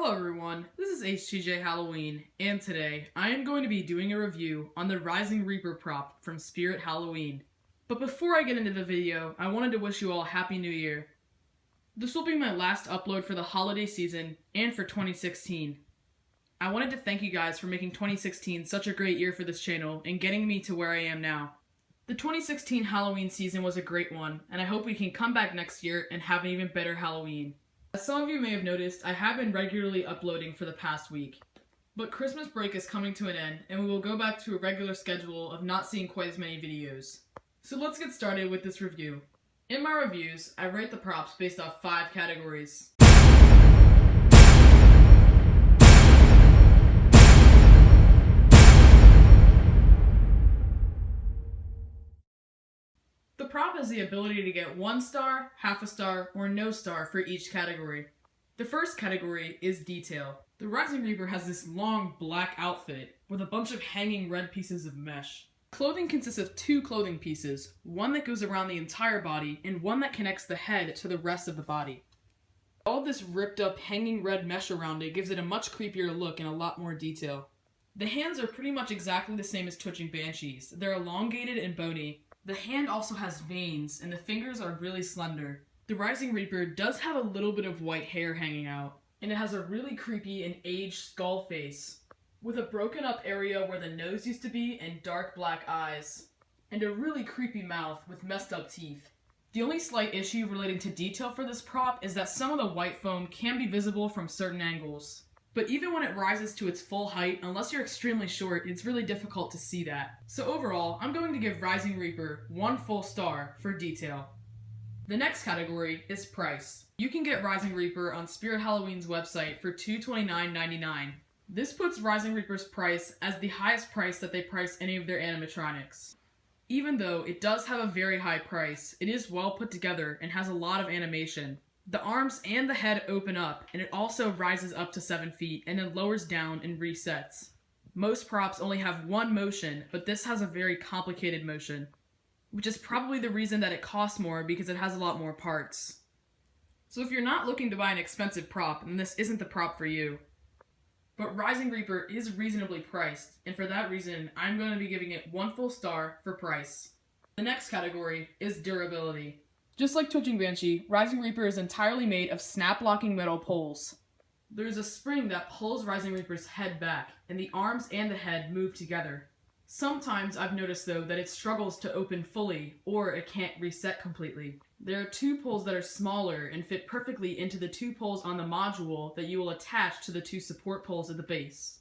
Hello everyone, this is HTJ Halloween, and today I am going to be doing a review on the Rising Reaper prop from Spirit Halloween. But before I get into the video, I wanted to wish you all a Happy New Year. This will be my last upload for the holiday season and for 2016. I wanted to thank you guys for making 2016 such a great year for this channel and getting me to where I am now. The 2016 Halloween season was a great one, and I hope we can come back next year and have an even better Halloween. As some of you may have noticed, I have been regularly uploading for the past week. But Christmas break is coming to an end, and we will go back to a regular schedule of not seeing quite as many videos. So let's get started with this review. In my reviews, I rate the props based off 5 categories. The prop has the ability to get 1 star, half a star, or no star for each category. The first category is detail. The Rising Reaper has this long black outfit with a bunch of hanging red pieces of mesh. Clothing consists of 2 clothing pieces, one that goes around the entire body and one that connects the head to the rest of the body. All this ripped up hanging red mesh around it gives it a much creepier look and a lot more detail. The hands are pretty much exactly the same as Twitching Banshees. They're elongated and bony. The hand also has veins, and the fingers are really slender. The Rising Reaper does have a little bit of white hair hanging out, and it has a really creepy and aged skull face, with a broken up area where the nose used to be and dark black eyes, and a really creepy mouth with messed up teeth. The only slight issue relating to detail for this prop is that some of the white foam can be visible from certain angles. But even when it rises to its full height, unless you're extremely short, it's really difficult to see that. So overall, I'm going to give Rising Reaper 1 full star for detail. The next category is price. You can get Rising Reaper on Spirit Halloween's website for $229.99. This puts Rising Reaper's price as the highest price that they price any of their animatronics. Even though it does have a very high price, it is well put together and has a lot of animation. The arms and the head open up, and it also rises up to 7 feet and then lowers down and resets. Most props only have 1 motion, but this has a very complicated motion, which is probably the reason that it costs more because it has a lot more parts. So if you're not looking to buy an expensive prop, then this isn't the prop for you. But Rising Reaper is reasonably priced, and for that reason, I'm going to be giving it 1 full star for price. The next category is durability. Just like Twitching Banshee, Rising Reaper is entirely made of snap-locking metal poles. There is a spring that pulls Rising Reaper's head back, and the arms and the head move together. Sometimes I've noticed though that it struggles to open fully, or it can't reset completely. There are 2 poles that are smaller and fit perfectly into the 2 poles on the module that you will attach to the 2 support poles at the base.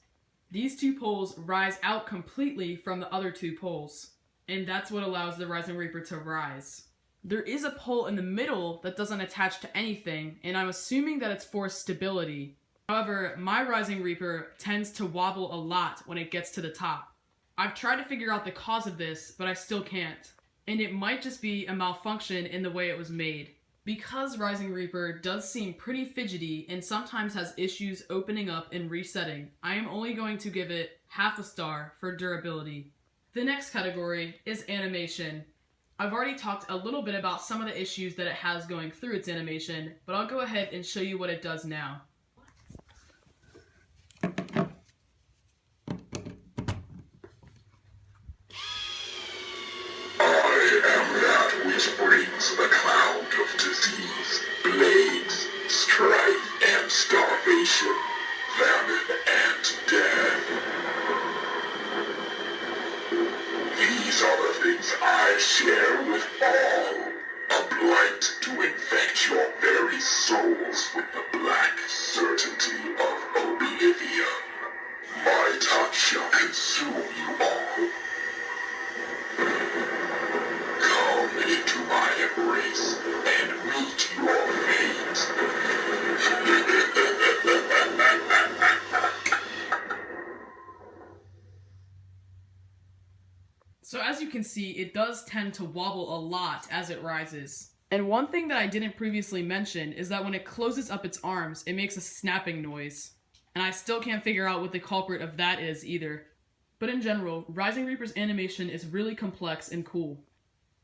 These 2 poles rise out completely from the other 2 poles, and that's what allows the Rising Reaper to rise. There is a pole in the middle that doesn't attach to anything, and I'm assuming that it's for stability. However, my Rising Reaper tends to wobble a lot when it gets to the top. I've tried to figure out the cause of this, but I still can't. And it might just be a malfunction in the way it was made. Because Rising Reaper does seem pretty fidgety and sometimes has issues opening up and resetting, I am only going to give it half a star for durability. The next category is animation. I've already talked a little bit about some of the issues that it has going through its animation, but I'll go ahead and show you what it does now. I am that which brings the cloud of disease, plagues, strife, and starvation, famine, and death. These are the things I share with all, a blight to infect your very souls with the black certainty of oblivion. My touch shall consume you all. Come into my embrace and meet your fate. So as you can see, it does tend to wobble a lot as it rises. And one thing that I didn't previously mention is that when it closes up its arms, it makes a snapping noise. And I still can't figure out what the culprit of that is either. But in general, Rising Reaper's animation is really complex and cool.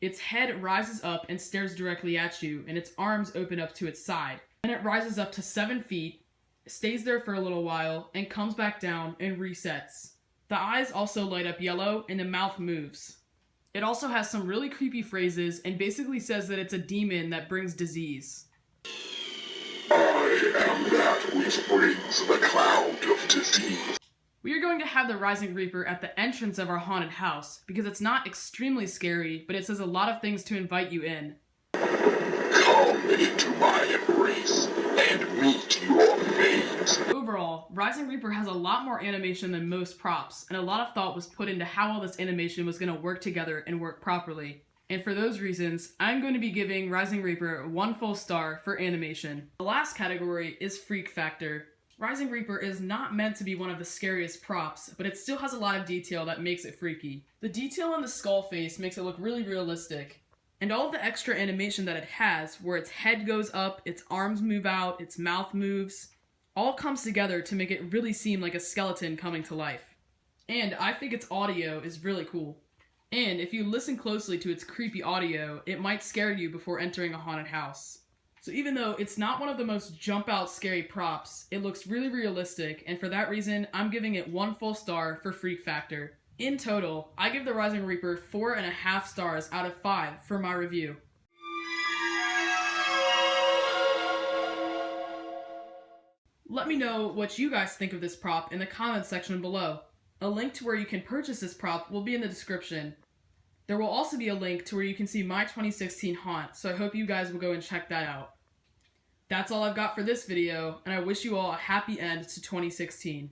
Its head rises up and stares directly at you, and its arms open up to its side. Then it rises up to 7 feet, stays there for a little while, and comes back down and resets. The eyes also light up yellow, and the mouth moves. It also has some really creepy phrases and basically says that it's a demon that brings disease. I am that which brings the cloud of disease. We are going to have the Rising Reaper at the entrance of our haunted house because it's not extremely scary, but it says a lot of things to invite you in. Come into my embrace and meet your fate. Overall, Rising Reaper has a lot more animation than most props, and a lot of thought was put into how all this animation was going to work together and work properly. And for those reasons, I'm going to be giving Rising Reaper 1 full star for animation. The last category is Freak Factor. Rising Reaper is not meant to be one of the scariest props, but it still has a lot of detail that makes it freaky. The detail on the skull face makes it look really realistic. And all of the extra animation that it has, where its head goes up, its arms move out, its mouth moves, all comes together to make it really seem like a skeleton coming to life. And I think its audio is really cool. And if you listen closely to its creepy audio, it might scare you before entering a haunted house. So even though it's not one of the most jump out scary props, it looks really realistic, and for that reason, I'm giving it 1 full star for Freak Factor. In total, I give the Rising Reaper 4.5 stars out of 5 for my review. Let me know what you guys think of this prop in the comments section below. A link to where you can purchase this prop will be in the description. There will also be a link to where you can see my 2016 haunt, so I hope you guys will go and check that out. That's all I've got for this video, and I wish you all a happy end to 2016.